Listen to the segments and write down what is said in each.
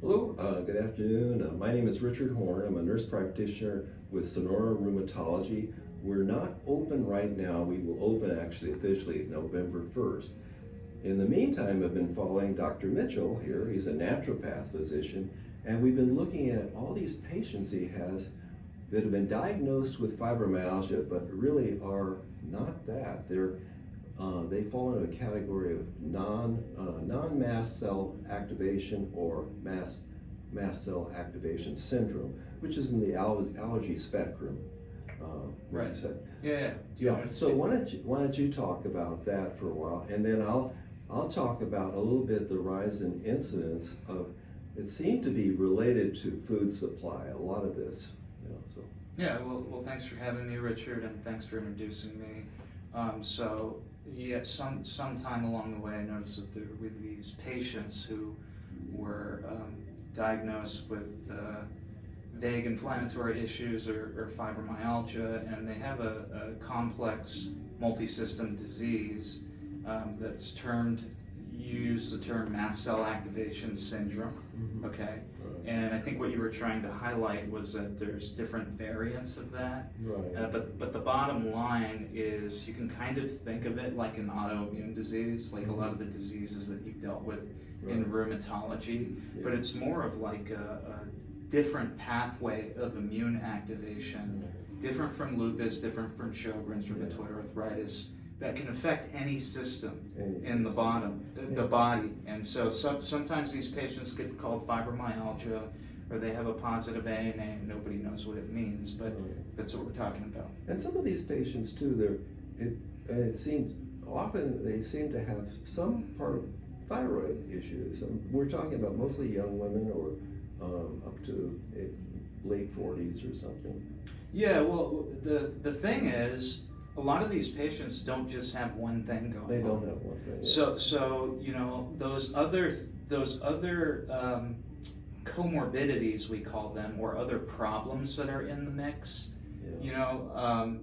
Hello, good afternoon. My name is Richard Horn. I'm a nurse practitioner with Sonora Rheumatology. We're not open right now. We will open actually officially November 1st. In the meantime, I've been following Dr. Mitchell here. He's a naturopath physician, and we've been looking at all these patients he has that have been diagnosed with fibromyalgia, but really are not that. They fall into a category of non-mast cell activation or mast cell activation syndrome, which is in the allergy spectrum. What you said. Yeah. So why don't you talk about that for a while, and then I'll talk about a little bit the rise in incidence of. It seemed to be related to food supply. A lot of this, so. Yeah, well, thanks for having me, Richard, and thanks for introducing me. Sometime along the way, I noticed that there were these patients who were diagnosed with vague inflammatory issues or fibromyalgia, and they have a complex multi-system disease that's termed, you use the term mast cell activation syndrome, okay? And I think what you were trying to highlight was that there's different variants of that. Right. But the bottom line is you can kind of think of it like an autoimmune disease, like a lot of the diseases that you've dealt with in rheumatology, but it's more of like a different pathway of immune activation, different from lupus, different from Sjogren's rheumatoid arthritis, that can affect any system in the body. And so sometimes these patients get called fibromyalgia, or they have a positive ANA and nobody knows what it means, but that's what we're talking about. And some of these patients too, it seems often they seem to have some part of thyroid issues. We're talking about mostly young women or up to late 40s or something. Yeah, well, the thing is, a lot of these patients don't just have one thing going on. They don't have one thing. So you know, those other comorbidities, we call them, or other problems that are in the mix. You know,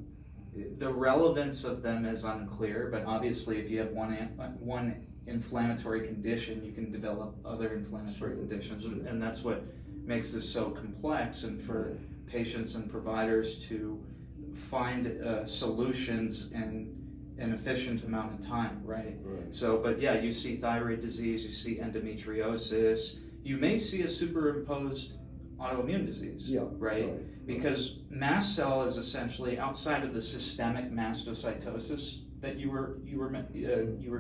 the relevance of them is unclear, but obviously, if you have one inflammatory condition, you can develop other inflammatory conditions, and that's what makes this so complex. And for patients and providers to find solutions in an efficient amount of time, right? So, but yeah, you see thyroid disease, you see endometriosis, you may see a superimposed autoimmune disease, right? Because mast cell is essentially outside of the systemic mastocytosis that you were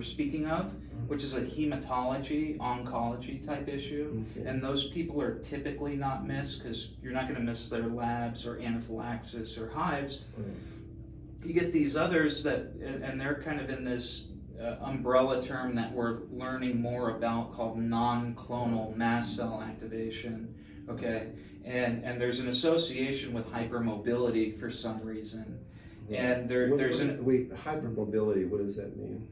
speaking of, which is a hematology, oncology type issue. And those people are typically not missed because you're not going to miss their labs or anaphylaxis or hives. You get these others that, and they're kind of in this umbrella term that we're learning more about called non-clonal mast cell activation, okay? And there's an association with hypermobility for some reason. And wait, hypermobility, what does that mean?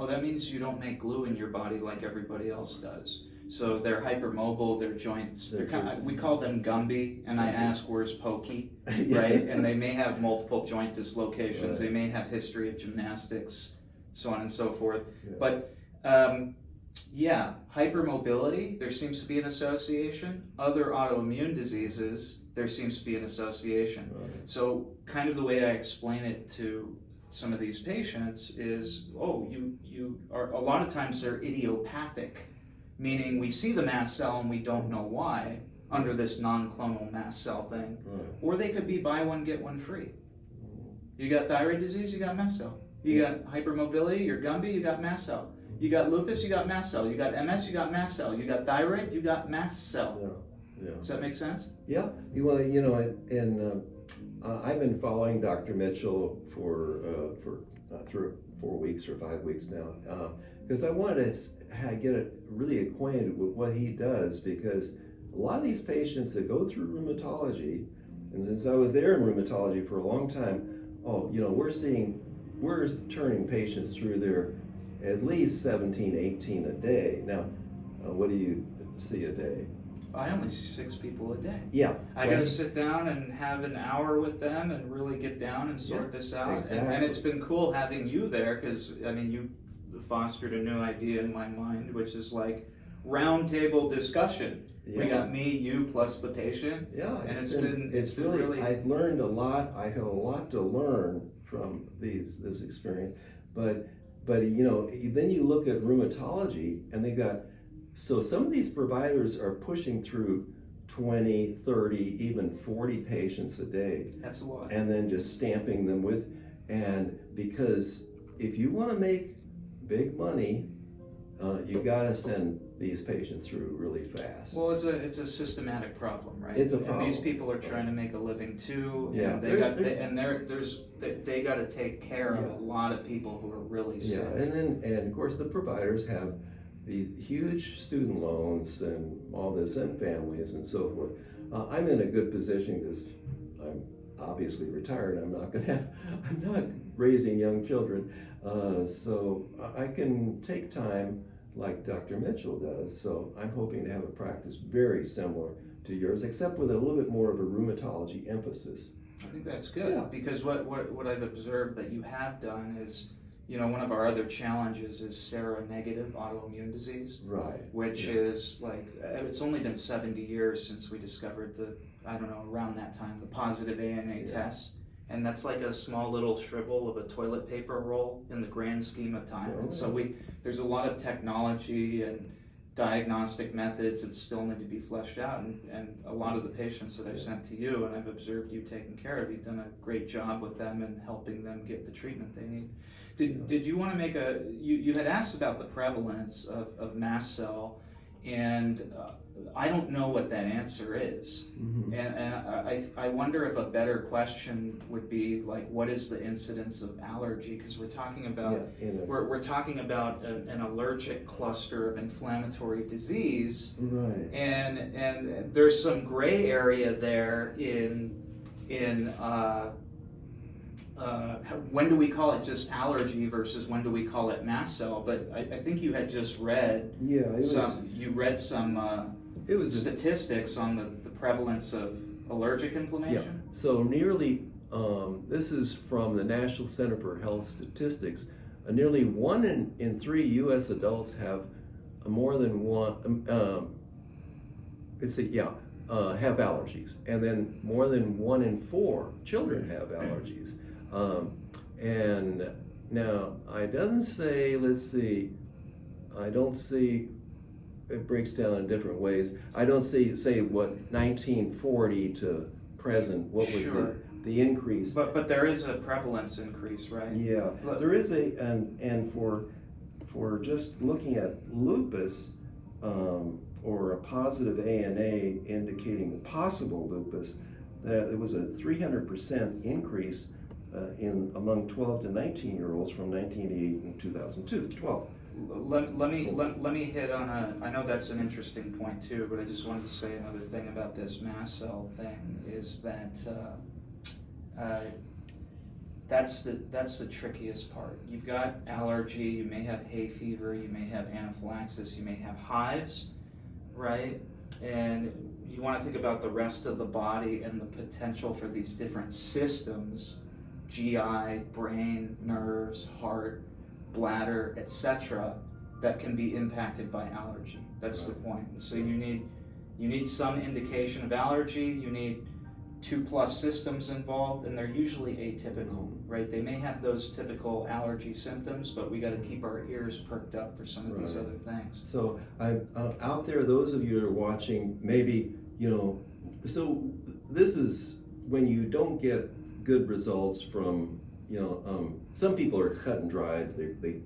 That means you don't make glue in your body like everybody else does. So they're hypermobile, their joints, we call them Gumby, and I ask, where's Pokey, right? And they may have multiple joint dislocations, they may have history of gymnastics, so on and so forth. But hypermobility, there seems to be an association. Other autoimmune diseases, there seems to be an association. So kind of the way I explain it to some of these patients is, you are, a lot of times they're idiopathic, meaning we see the mast cell and we don't know why under this non-clonal mast cell thing. Or they could be buy one, get one free. You got thyroid disease, you got mast cell. You got hypermobility, you're Gumby, you got mast cell. You got lupus, you got mast cell. You got MS, you got mast cell. You got thyroid, you got mast cell. Does that make sense? Yeah. Well, you know, and I've been following Dr. Mitchell for 4 weeks or 5 weeks now, because I wanted to get really acquainted with what he does, because a lot of these patients that go through rheumatology, and since I was there in rheumatology for a long time, we're turning patients through their at least 17, 18 a day. Now, what do you see a day? I only see 6 people a day. Yeah. I got to sit down and have an hour with them and really get down and sort this out. Exactly. And it's been cool having you there because, I mean, you fostered a new idea in my mind, which is like round table discussion. We got me, you, plus the patient. Yeah, and it's been really. I've learned a lot. I have a lot to learn from this experience, but then you look at rheumatology, and they've got, so some of these providers are pushing through 20, 30, even 40 patients a day. That's a lot. And then just stamping them with, and because if you want to make big money, you got to send these patients through really fast. Well, it's a systematic problem, right? It's a problem. And these people are trying to make a living too. Yeah. And they got to take care of a lot of people who are really sick. Yeah, and of course the providers have these huge student loans and all this, and families and so forth. I'm in a good position because I'm obviously retired. I'm not raising young children, so I can take time like Dr. Mitchell does. So I'm hoping to have a practice very similar to yours, except with a little bit more of a rheumatology emphasis. I think that's good, because what I've observed that you have done is, one of our other challenges is seronegative autoimmune disease. Right. Which is like, it's only been 70 years since we discovered around that time, the positive ANA test. And that's like a small little shrivel of a toilet paper roll in the grand scheme of time. And so there's a lot of technology and diagnostic methods that still need to be fleshed out, and a lot of the patients that I've sent to you and I've observed you taking care of, you've done a great job with them and helping them get the treatment they need. Did you want to make you had asked about the prevalence of mast cell, and I don't know what that answer is. Mm-hmm. And I wonder if a better question would be like, what is the incidence of allergy? Because we're talking about we're talking about an allergic cluster of inflammatory disease, right? And there's some gray area there in when do we call it just allergy versus when do we call it mast cell? But I think you had just read some statistics on the prevalence of allergic inflammation. Yeah. So nearly, this is from the National Center for Health Statistics, nearly 1 in 3 U.S. adults have more than one, have allergies, and then more than 1 in 4 children have allergies. And now it doesn't say, I don't see, it breaks down in different ways. I don't say what 1940 to present, what was the increase. But there is a prevalence increase, right? Yeah, there is and for just looking at lupus, or a positive ANA indicating possible lupus, that there was a 300% increase among 12 to 19-year-olds from 1988 and 2002. 12. Let me hit on I know that's an interesting point too, but I just wanted to say another thing about this mast cell thing is that that's the trickiest part. You've got allergy, you may have hay fever, you may have anaphylaxis, you may have hives, right? And you want to think about the rest of the body and the potential for these different systems, GI, brain, nerves, heart, bladder, etc., that can be impacted by allergy. That's the point. And so you need some indication of allergy, you need 2+ systems involved, and they're usually atypical, right? They may have those typical allergy symptoms, but we got to keep our ears perked up for some of these other things. So out there, those of you that are watching, maybe, so this is when you don't get good results from, some people are cut and dried. They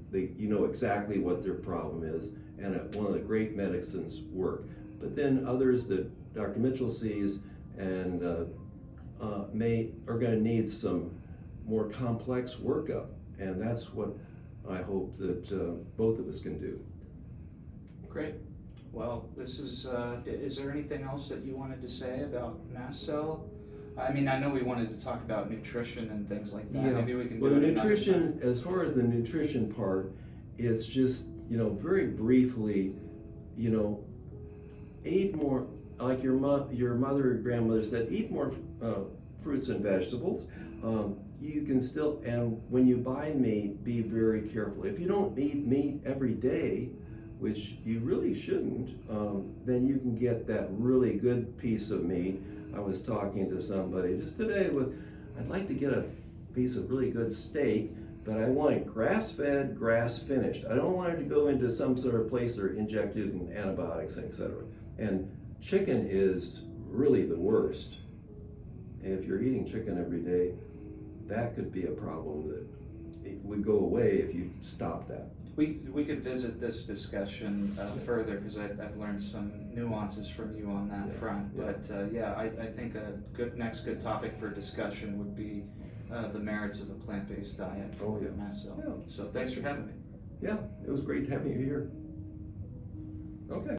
exactly what their problem is, and one of the great medicines work. But then others that Dr. Mitchell sees and are going to need some more complex workup, and that's what I hope that both of us can do. Great. Well, this is there anything else that you wanted to say about mast cell? I mean, I know we wanted to talk about nutrition and things like that. Yeah. Maybe we can do well, it the nutrition, as far as the nutrition part, it's just, very briefly, eat more, like your mother or grandmother said, eat more fruits and vegetables. You can still, and when you buy meat, be very careful. If you don't eat meat every day, which you really shouldn't, then you can get that really good piece of meat. I was talking to somebody just today I'd like to get a piece of really good steak, but I want it grass-fed, grass-finished. I don't want it to go into some sort of place or injected in antibiotics, etc. And chicken is really the worst. And if you're eating chicken every day, that could be a problem that it would go away if you stop that. We could visit this discussion further, because I've learned some nuances from you on that front. Yeah. But I think a next good topic for discussion would be the merits of a plant-based diet for myself. Yeah. So thanks for having me. Yeah, it was great having you here. Okay.